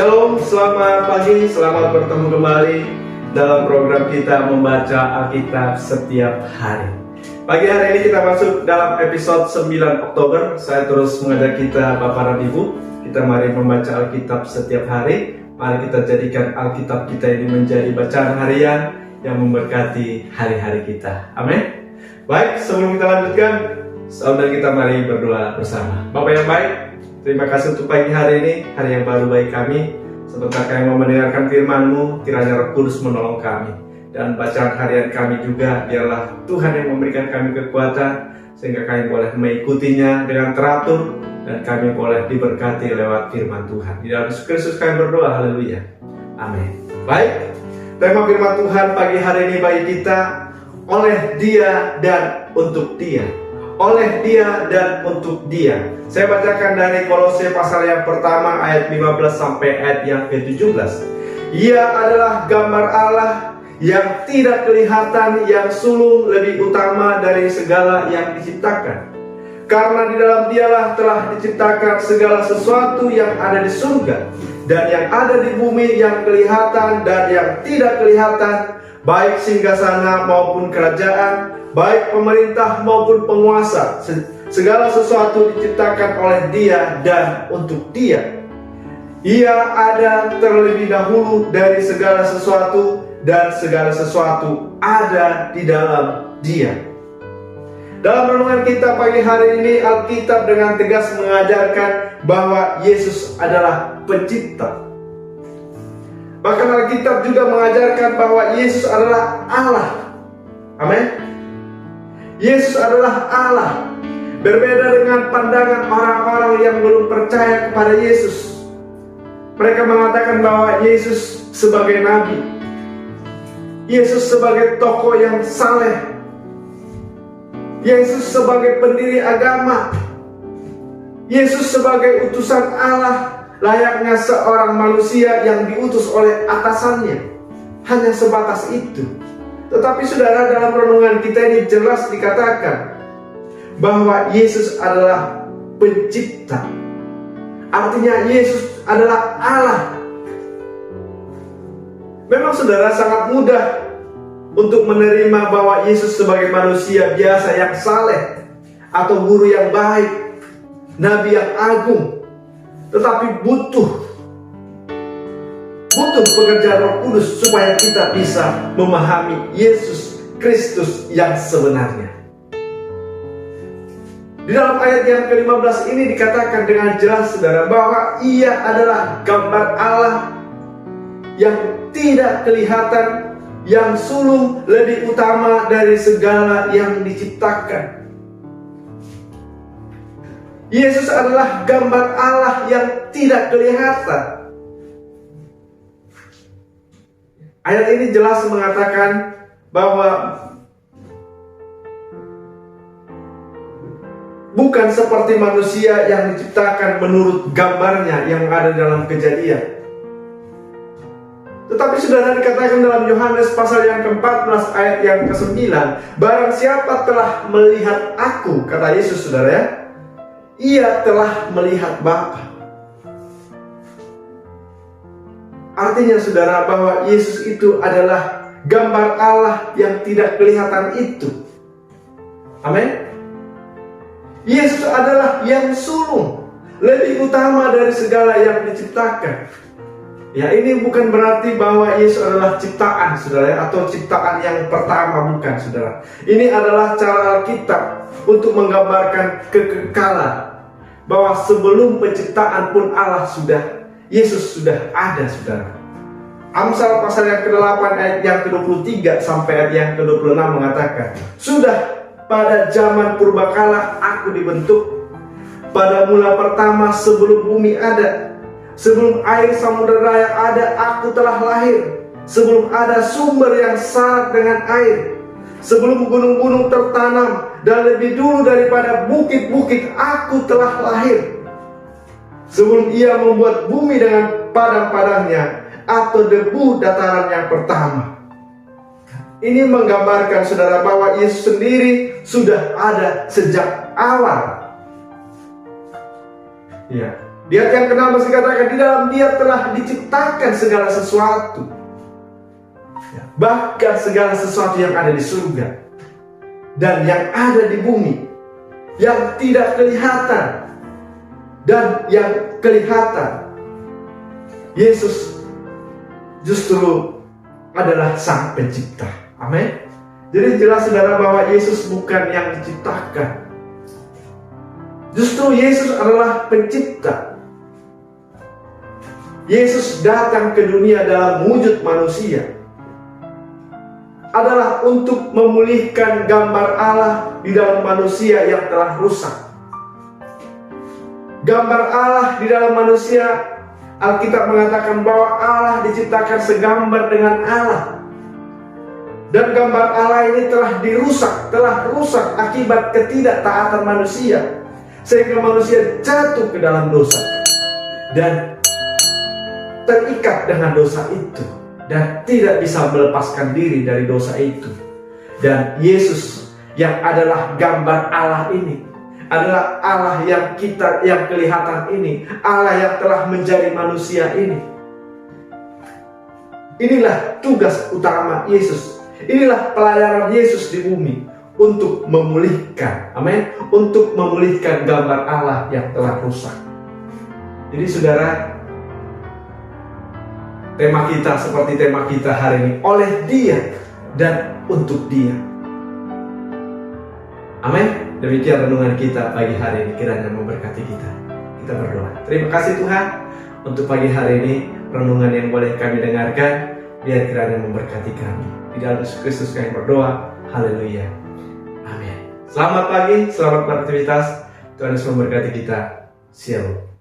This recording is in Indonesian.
Shalom, selamat pagi, selamat bertemu kembali dalam program kita membaca Alkitab setiap hari. Pagi hari ini kita masuk dalam episode 9 Oktober. Saya terus mengajak kita Bapak dan Ibu, kita mari membaca Alkitab setiap hari. Mari kita jadikan Alkitab kita ini menjadi bacaan harian yang memberkati hari-hari kita. Amin. Baik, sebelum kita lanjutkan, saudara kita mari berdoa bersama. Bapak yang baik, terima kasih untuk pagi hari ini, hari yang baru bagi kami. Sebentar kami mau mendengarkan firman-Mu, kiranya Roh Kudus menolong kami. Dan bacaan harian kami juga, biarlah Tuhan yang memberikan kami kekuatan, sehingga kami boleh mengikutinya dengan teratur, dan kami boleh diberkati lewat firman Tuhan. Di dalam Yesus Kristus kami berdoa, haleluya. Amin. Baik, tema firman Tuhan pagi hari ini bagi kita, oleh Dia dan untuk Dia. Oleh Dia dan untuk Dia. Saya bacakan dari Kolose pasal yang pertama ayat 15 sampai ayat yang ke-17. Ia adalah gambar Allah yang tidak kelihatan, yang sulung lebih utama dari segala yang diciptakan. Karena di dalam Dialah telah diciptakan segala sesuatu yang ada di surga dan yang ada di bumi, yang kelihatan dan yang tidak kelihatan, baik singgasana maupun kerajaan, baik pemerintah maupun penguasa. Segala sesuatu diciptakan oleh Dia dan untuk Dia. Ia ada terlebih dahulu dari segala sesuatu, dan segala sesuatu ada di dalam Dia. Dalam renungan kita pagi hari ini, Alkitab dengan tegas mengajarkan bahwa Yesus adalah pencipta. Bahkan Alkitab juga mengajarkan bahwa Yesus adalah Allah. Amin. Yesus adalah Allah. Berbeda dengan pandangan orang-orang yang belum percaya kepada Yesus. Mereka mengatakan bahwa Yesus sebagai nabi, Yesus sebagai tokoh yang saleh, Yesus sebagai pendiri agama, Yesus sebagai utusan Allah, layaknya seorang manusia yang diutus oleh atasannya. Hanya sebatas itu. Tetapi saudara, dalam renungan kita ini jelas dikatakan bahwa Yesus adalah pencipta. Artinya Yesus adalah Allah. Memang saudara sangat mudah untuk menerima bahwa Yesus sebagai manusia biasa yang saleh, atau guru yang baik, nabi yang agung. Tetapi butuh pekerjaan Roh Kudus supaya kita bisa memahami Yesus Kristus yang sebenarnya. Di dalam ayat yang ke-15 ini dikatakan dengan jelas saudara bahwa Ia adalah gambar Allah yang tidak kelihatan, yang sulung lebih utama dari segala yang diciptakan. Yesus adalah gambar Allah yang tidak kelihatan. Ayat ini jelas mengatakan bahwa bukan seperti manusia yang diciptakan menurut gambarnya yang ada dalam Kejadian. Tetapi saudara, dikatakan dalam Yohanes pasal yang ke-14 ayat yang ke-9, barang siapa telah melihat aku, kata Yesus saudara ya, ia telah melihat Bapa. Artinya saudara, bahwa Yesus itu adalah gambar Allah yang tidak kelihatan itu. Amin. Yesus adalah yang sulung, lebih utama dari segala yang diciptakan. Ya, ini bukan berarti bahwa Yesus adalah ciptaan saudara, atau ciptaan yang pertama, bukan saudara. Ini adalah cara Alkitab untuk menggambarkan kekekalan, bahwa sebelum penciptaan pun Allah Yesus sudah ada saudara. Amsal pasal yang ke-8 ayat yang ke-23 sampai ayat yang ke-26 mengatakan, sudah pada zaman purbakala aku dibentuk, pada mula pertama sebelum bumi ada, sebelum air samudera yang ada aku telah lahir, sebelum ada sumber yang syarat dengan air, sebelum gunung-gunung tertanam, dan lebih dulu daripada bukit-bukit aku telah lahir, sebelum Ia membuat bumi dengan padang-padangnya, atau debu dataran yang pertama. Ini menggambarkan saudara bahwa Yesus sendiri sudah ada sejak awal. Ya, Di ayat yang ke-6 masih dikatakan, di dalam Dia telah diciptakan segala sesuatu. Bahkan segala sesuatu yang ada di surga dan yang ada di bumi, yang tidak kelihatan dan yang kelihatan. Yesus justru adalah Sang Pencipta. Amin. Jadi jelas saudara bahwa Yesus bukan yang diciptakan. Justru Yesus adalah Pencipta. Yesus datang ke dunia dalam wujud manusia adalah untuk memulihkan gambar Allah di dalam manusia yang telah rusak. Gambar Allah di dalam manusia, Alkitab mengatakan bahwa Allah diciptakan segambar dengan Allah. Dan gambar Allah ini telah rusak akibat ketidaktaatan manusia, sehingga manusia jatuh ke dalam dosa dan terikat dengan dosa itu, dan tidak bisa melepaskan diri dari dosa itu. Dan Yesus yang adalah gambar Allah ini adalah Allah yang kelihatan ini, Allah yang telah menjadi manusia ini. Inilah tugas utama Yesus. Inilah pelayanan Yesus di bumi, untuk memulihkan, amin, untuk memulihkan gambar Allah yang telah rusak. Jadi saudara, tema kita seperti tema kita hari ini, oleh Dia dan untuk Dia. Amin. Demikian renungan kita pagi hari ini, kiranya memberkati kita. Kita berdoa. Terima kasih Tuhan untuk pagi hari ini, renungan yang boleh kami dengarkan, biar kiranya memberkati kami. Di dalam Yesus Kristus kami berdoa. Haleluya. Amin. Selamat pagi, selamat beraktivitas. Tuhan Yesus memberkati kita. Shalom.